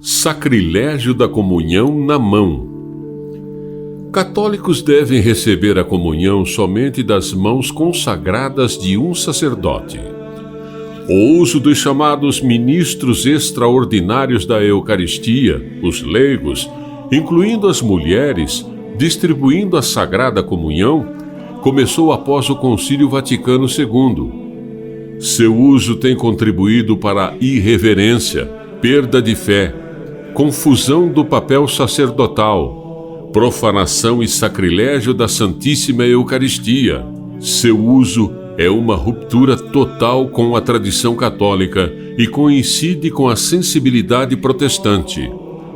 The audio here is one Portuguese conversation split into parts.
Sacrilégio da comunhão na mão. Católicos devem receber a comunhão somente das mãos consagradas de um sacerdote. O uso dos chamados ministros extraordinários da Eucaristia, os leigos, incluindo as mulheres, distribuindo a Sagrada Comunhão, começou após o Concílio Vaticano II. Seu uso tem contribuído para a irreverência, perda de fé, confusão do papel sacerdotal, profanação e sacrilégio da Santíssima Eucaristia. Seu uso é uma ruptura total com a tradição católica e coincide com a sensibilidade protestante.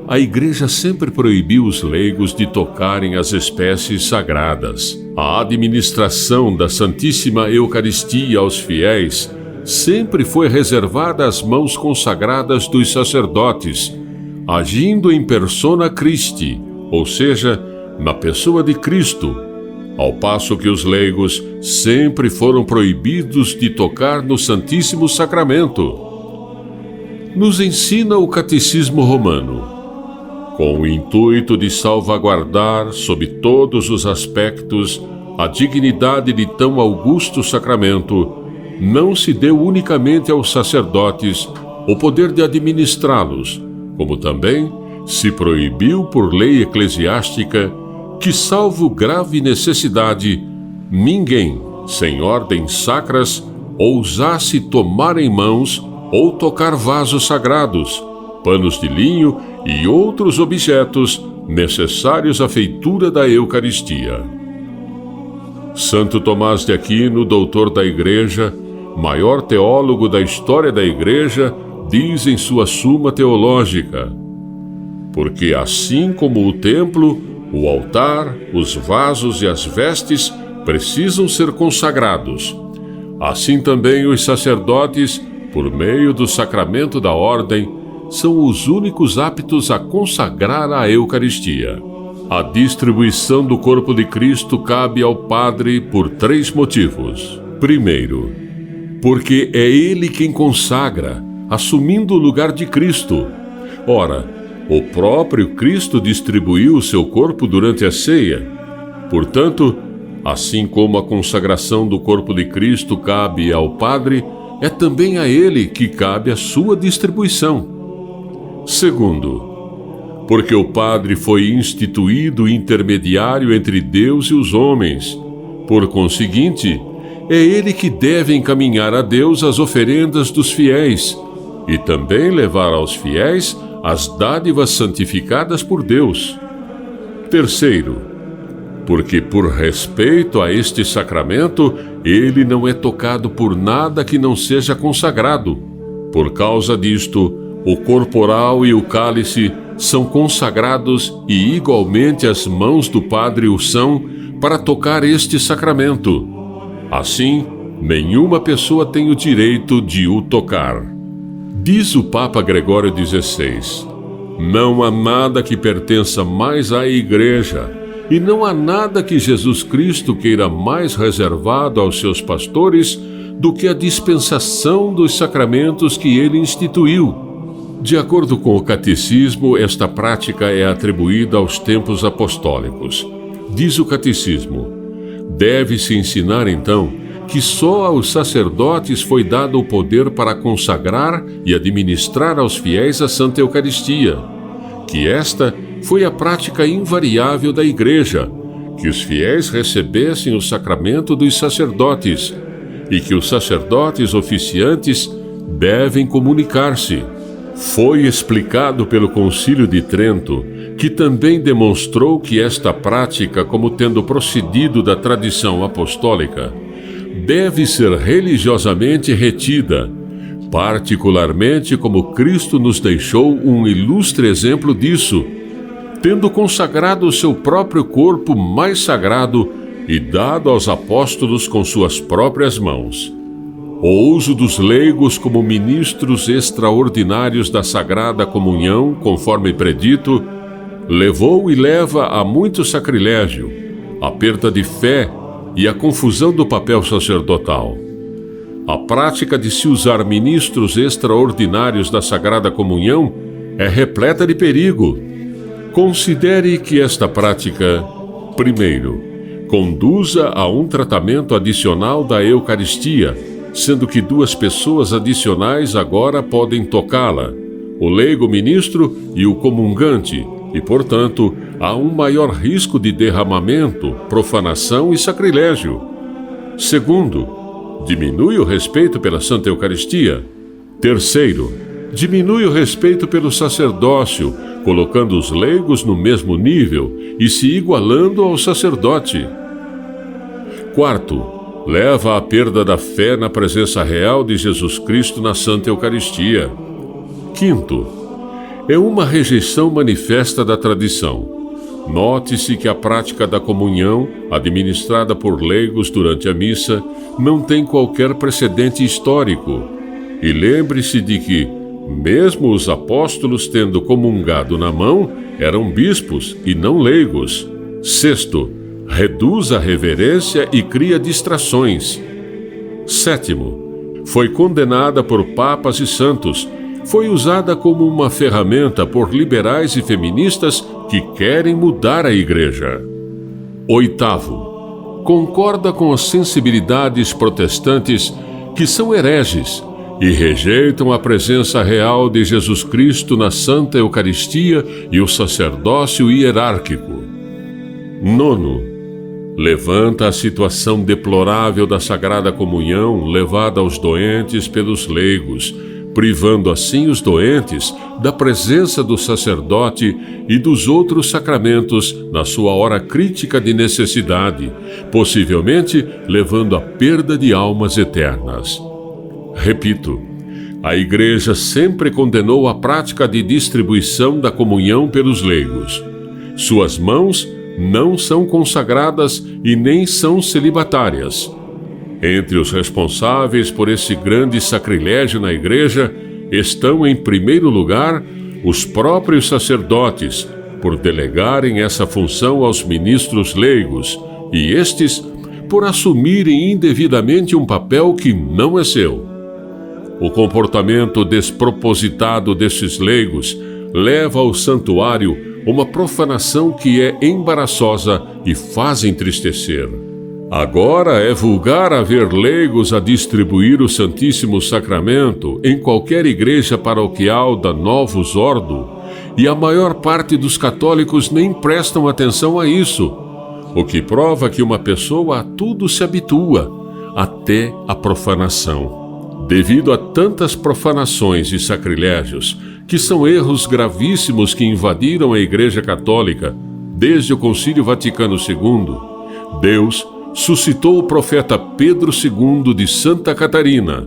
A Igreja sempre proibiu os leigos de tocarem as espécies sagradas. A administração da Santíssima Eucaristia aos fiéis sempre foi reservada às mãos consagradas dos sacerdotes, agindo em persona Christi, ou seja, na pessoa de Cristo, ao passo que os leigos sempre foram proibidos de tocar no Santíssimo Sacramento. Nos ensina o Catecismo Romano. Com o intuito de salvaguardar, sob todos os aspectos, a dignidade de tão augusto sacramento, não se deu unicamente aos sacerdotes o poder de administrá-los, como também se proibiu por lei eclesiástica que, salvo grave necessidade, ninguém, sem ordens sacras, ousasse tomar em mãos ou tocar vasos sagrados, panos de linho e outros objetos necessários à feitura da Eucaristia. Santo Tomás de Aquino, doutor da Igreja, maior teólogo da história da Igreja, diz em sua Suma Teológica: porque assim como o templo, o altar, os vasos e as vestes precisam ser consagrados, assim também os sacerdotes, por meio do sacramento da ordem, são os únicos aptos a consagrar a Eucaristia. A distribuição do corpo de Cristo cabe ao Padre por 3 motivos. Primeiro, porque é Ele quem consagra, assumindo o lugar de Cristo. Ora, o próprio Cristo distribuiu o seu corpo durante a ceia. Portanto, assim como a consagração do corpo de Cristo cabe ao Padre, é também a Ele que cabe a sua distribuição. Segundo, porque o Padre foi instituído intermediário entre Deus e os homens. Por conseguinte, é Ele que deve encaminhar a Deus as oferendas dos fiéis e também levar aos fiéis as dádivas santificadas por Deus. Terceiro, porque por respeito a este sacramento, ele não é tocado por nada que não seja consagrado. Por causa disto, o corporal e o cálice são consagrados e igualmente as mãos do Padre o são para tocar este sacramento. Assim, nenhuma pessoa tem o direito de o tocar. Diz o Papa Gregório XVI: não há nada que pertença mais à Igreja, e não há nada que Jesus Cristo queira mais reservado aos seus pastores do que a dispensação dos sacramentos que ele instituiu. De acordo com o Catecismo, esta prática é atribuída aos tempos apostólicos. Diz o Catecismo: deve-se ensinar, então, que só aos sacerdotes foi dado o poder para consagrar e administrar aos fiéis a Santa Eucaristia, que esta foi a prática invariável da Igreja, que os fiéis recebessem o sacramento dos sacerdotes e que os sacerdotes oficiantes devem comunicar-se. Foi explicado pelo Concílio de Trento, que também demonstrou que esta prática, como tendo procedido da tradição apostólica, deve ser religiosamente retida, particularmente como Cristo nos deixou um ilustre exemplo disso, tendo consagrado o seu próprio corpo mais sagrado e dado aos apóstolos com suas próprias mãos. O uso dos leigos como ministros extraordinários da Sagrada Comunhão, conforme predito, levou e leva a muito sacrilégio, a perda de fé e a confusão do papel sacerdotal. A prática de se usar ministros extraordinários da Sagrada Comunhão é repleta de perigo. Considere que esta prática, primeiro, conduza a um tratamento adicional da Eucaristia, sendo que 2 pessoas adicionais agora podem tocá-la, o leigo ministro e o comungante, e, portanto, há um maior risco de derramamento, profanação e sacrilégio. Segundo, diminui o respeito pela Santa Eucaristia. Terceiro, diminui o respeito pelo sacerdócio, colocando os leigos no mesmo nível e se igualando ao sacerdote. Quarto, leva à perda da fé na presença real de Jesus Cristo na Santa Eucaristia. Quinto, é uma rejeição manifesta da tradição. Note-se que a prática da comunhão, administrada por leigos durante a missa, não tem qualquer precedente histórico. E lembre-se de que, mesmo os apóstolos tendo comungado na mão, eram bispos e não leigos. Sexto, reduz a reverência e cria distrações. Sétimo, foi condenada por papas e santos. Foi usada como uma ferramenta por liberais e feministas que querem mudar a Igreja. Oitavo, concorda com as sensibilidades protestantes que são hereges e rejeitam a presença real de Jesus Cristo na Santa Eucaristia e o sacerdócio hierárquico. Nono, levanta a situação deplorável da Sagrada Comunhão levada aos doentes pelos leigos, privando assim os doentes da presença do sacerdote e dos outros sacramentos na sua hora crítica de necessidade, possivelmente levando à perda de almas eternas. Repito, a Igreja sempre condenou a prática de distribuição da comunhão pelos leigos. Suas mãos não são consagradas e nem são celibatárias. Entre os responsáveis por esse grande sacrilégio na Igreja estão, em primeiro lugar, os próprios sacerdotes, por delegarem essa função aos ministros leigos, e estes, por assumirem indevidamente um papel que não é seu. O comportamento despropositado desses leigos leva ao santuário uma profanação que é embaraçosa e faz entristecer. Agora é vulgar haver leigos a distribuir o Santíssimo Sacramento em qualquer igreja paroquial da Novus Ordo, e a maior parte dos católicos nem prestam atenção a isso, o que prova que uma pessoa a tudo se habitua, até a profanação. Devido a tantas profanações e sacrilégios, que são erros gravíssimos que invadiram a Igreja Católica desde o Concílio Vaticano II, Deus suscitou o profeta Pedro II de Santa Catarina,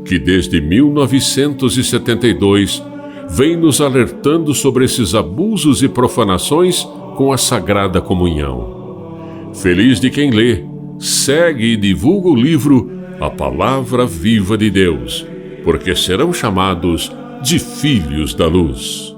que desde 1972 vem nos alertando sobre esses abusos e profanações com a Sagrada Comunhão. Feliz de quem lê, segue e divulga o livro A Palavra Viva de Deus, porque serão chamados de filhos da luz.